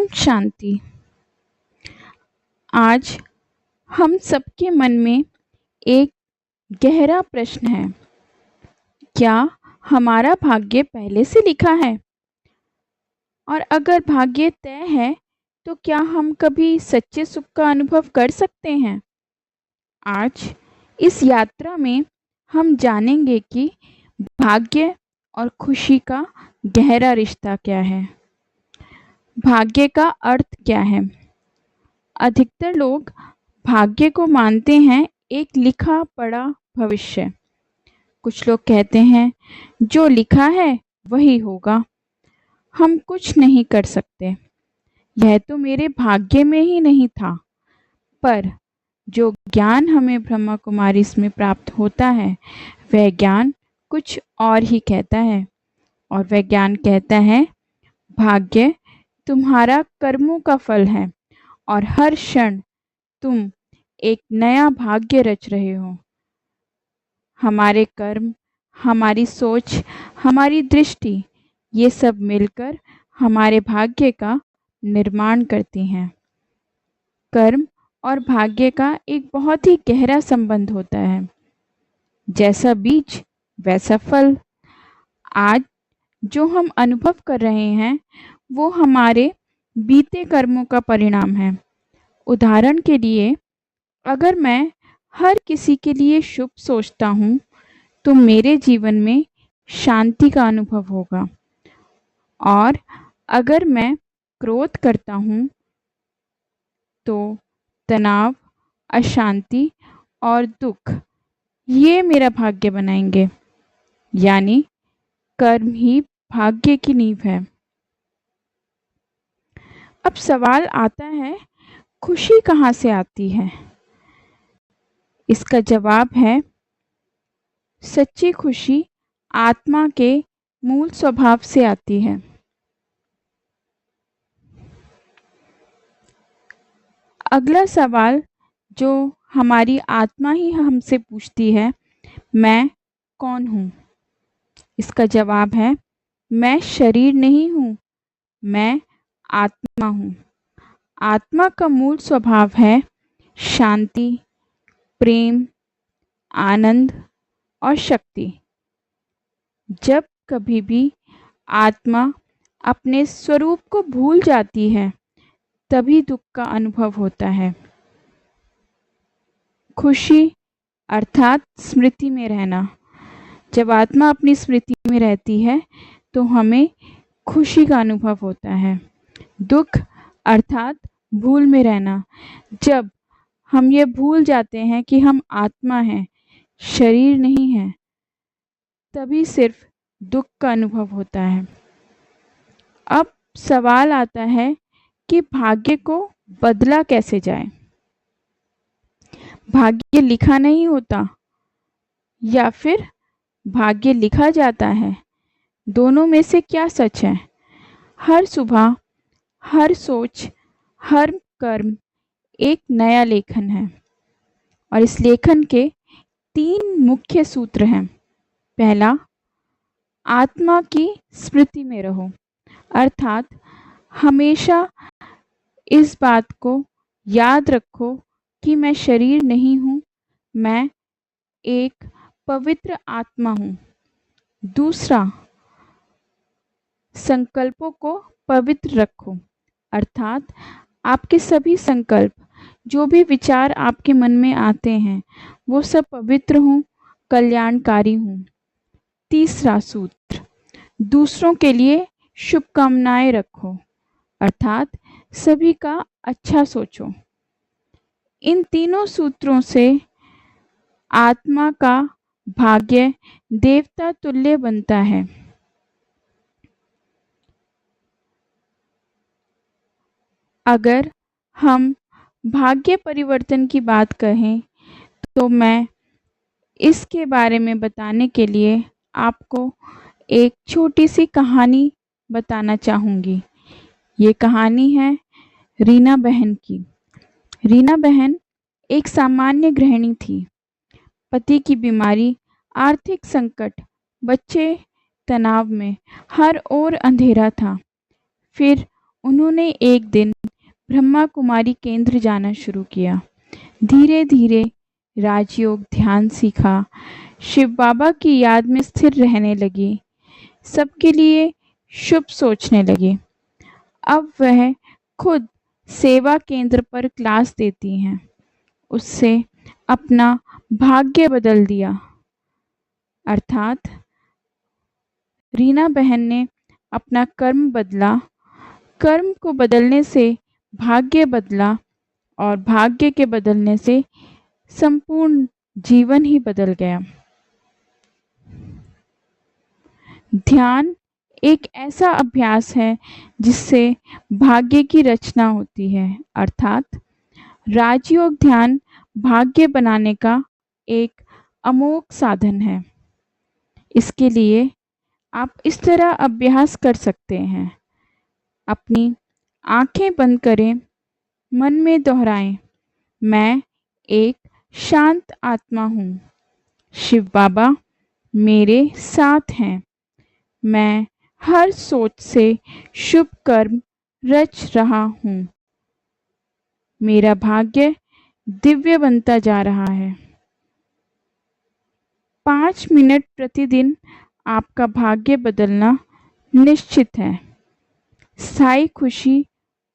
शांति। आज हम सबके मन में एक गहरा प्रश्न है। क्या हमारा भाग्य पहले से लिखा है? और अगर भाग्य तय है तो क्या हम कभी सच्चे सुख का अनुभव कर सकते हैं? आज इस यात्रा में हम जानेंगे कि भाग्य और खुशी का गहरा रिश्ता क्या है। भाग्य का अर्थ क्या है? अधिकतर लोग भाग्य को मानते हैं एक लिखा पढ़ा भविष्य। कुछ लोग कहते हैं जो लिखा है वही होगा, हम कुछ नहीं कर सकते, यह तो मेरे भाग्य में ही नहीं था। पर जो ज्ञान हमें ब्रह्मा कुमारी में प्राप्त होता है वह ज्ञान कुछ और ही कहता है। और वह ज्ञान कहता है भाग्य तुम्हारा कर्मों का फल है और हर क्षण तुम एक नया भाग्य रच रहे हो। हमारे कर्म, हमारी सोच, हमारी दृष्टि, ये सब मिलकर हमारे भाग्य का निर्माण करती हैं। कर्म और भाग्य का एक बहुत ही गहरा संबंध होता है। जैसा बीज वैसा फल। आज जो हम अनुभव कर रहे हैं वो हमारे बीते कर्मों का परिणाम है। उदाहरण के लिए, अगर मैं हर किसी के लिए शुभ सोचता हूँ तो मेरे जीवन में शांति का अनुभव होगा। और अगर मैं क्रोध करता हूँ तो तनाव, अशांति और दुख ये मेरा भाग्य बनाएंगे। यानी कर्म ही भाग्य की नींव है। अब सवाल आता है, खुशी कहाँ से आती है? इसका जवाब है, सच्ची खुशी आत्मा के मूल स्वभाव से आती है। अगला सवाल जो हमारी आत्मा ही हमसे पूछती है, मैं कौन हूँ? इसका जवाब है, मैं शरीर नहीं हूँ, मैं आत्मा हूँ। आत्मा का मूल स्वभाव है शांति, प्रेम, आनंद और शक्ति। जब कभी भी आत्मा अपने स्वरूप को भूल जाती है तभी दुख का अनुभव होता है। खुशी अर्थात स्मृति में रहना। जब आत्मा अपनी स्मृति में रहती है तो हमें खुशी का अनुभव होता है। दुख अर्थात भूल में रहना। जब हम ये भूल जाते हैं कि हम आत्मा हैं, शरीर नहीं है, तभी सिर्फ दुख का अनुभव होता है। अब सवाल आता है कि भाग्य को बदला कैसे जाए? भाग्य लिखा नहीं होता या फिर भाग्य लिखा जाता है? दोनों में से क्या सच है? हर सुबह, हर सोच, हर कर्म एक नया लेखन है और इस लेखन के 3 मुख्य सूत्र हैं। पहला, आत्मा की स्मृति में रहो, अर्थात हमेशा इस बात को याद रखो कि मैं शरीर नहीं हूँ, मैं एक पवित्र आत्मा हूँ। दूसरा, संकल्पों को पवित्र रखो, अर्थात आपके सभी संकल्प, जो भी विचार आपके मन में आते हैं वो सब पवित्र हों, कल्याणकारी हों। तीसरा सूत्र, दूसरों के लिए शुभकामनाएं रखो, अर्थात सभी का अच्छा सोचो। इन तीनों सूत्रों से आत्मा का भाग्य देवता तुल्य बनता है। अगर हम भाग्य परिवर्तन की बात कहें तो मैं इसके बारे में बताने के लिए आपको एक छोटी सी कहानी बताना चाहूँगी। ये कहानी है रीना बहन की। रीना बहन एक सामान्य गृहिणी थी। पति की बीमारी, आर्थिक संकट, बच्चे तनाव में, हर ओर अंधेरा था। फिर उन्होंने एक दिन ब्रह्मा कुमारी केंद्र जाना शुरू किया। धीरे धीरे राजयोग ध्यान सीखा, शिव बाबा की याद में स्थिर रहने लगी, सबके लिए शुभ सोचने लगी। अब वह खुद सेवा केंद्र पर क्लास देती हैं। उससे अपना भाग्य बदल दिया। अर्थात रीना बहन ने अपना कर्म बदला, कर्म को बदलने से भाग्य बदला और भाग्य के बदलने से संपूर्ण जीवन ही बदल गया। ध्यान एक ऐसा अभ्यास है जिससे भाग्य की रचना होती है। अर्थात राजयोग ध्यान भाग्य बनाने का एक अमोघ साधन है। इसके लिए आप इस तरह अभ्यास कर सकते हैं। अपनी आंखें बंद करें, मन में दोहराएं, मैं एक शांत आत्मा हूँ। शिव बाबा मेरे साथ हैं। मैं हर सोच से शुभ कर्म रच रहा हूँ। मेरा भाग्य दिव्य बनता जा रहा है। 5 मिनट प्रतिदिन आपका भाग्य बदलना निश्चित है। स्थायी खुशी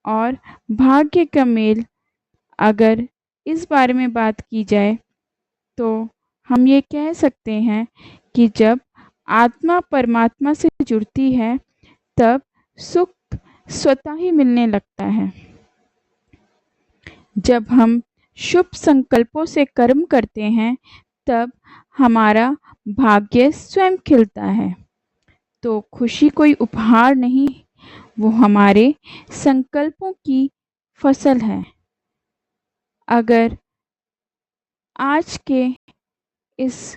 और भाग्य का मेल, अगर इस बारे में बात की जाए तो हम ये कह सकते हैं कि जब आत्मा परमात्मा से जुड़ती है तब सुख स्वतः ही मिलने लगता है। जब हम शुभ संकल्पों से कर्म करते हैं तब हमारा भाग्य स्वयं खिलता है। तो खुशी कोई उपहार नहीं, वो हमारे संकल्पों की फसल है। अगर आज के इस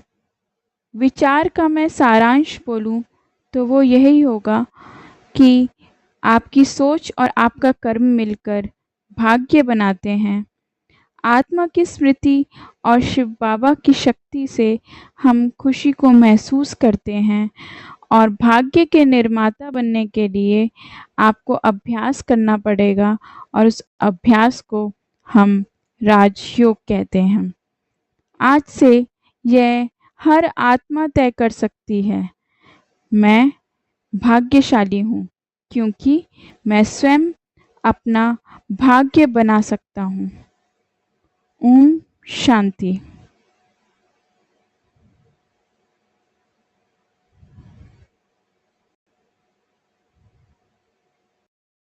विचार का मैं सारांश बोलूं तो वो यही होगा कि आपकी सोच और आपका कर्म मिलकर भाग्य बनाते हैं। आत्मा की स्मृति और शिव बाबा की शक्ति से हम खुशी को महसूस करते हैं और भाग्य के निर्माता बनने के लिए आपको अभ्यास करना पड़ेगा और उस अभ्यास को हम राजयोग कहते हैं। आज से यह हर आत्मा तय कर सकती है, मैं भाग्यशाली हूँ क्योंकि मैं स्वयं अपना भाग्य बना सकता हूँ। ओम शांति।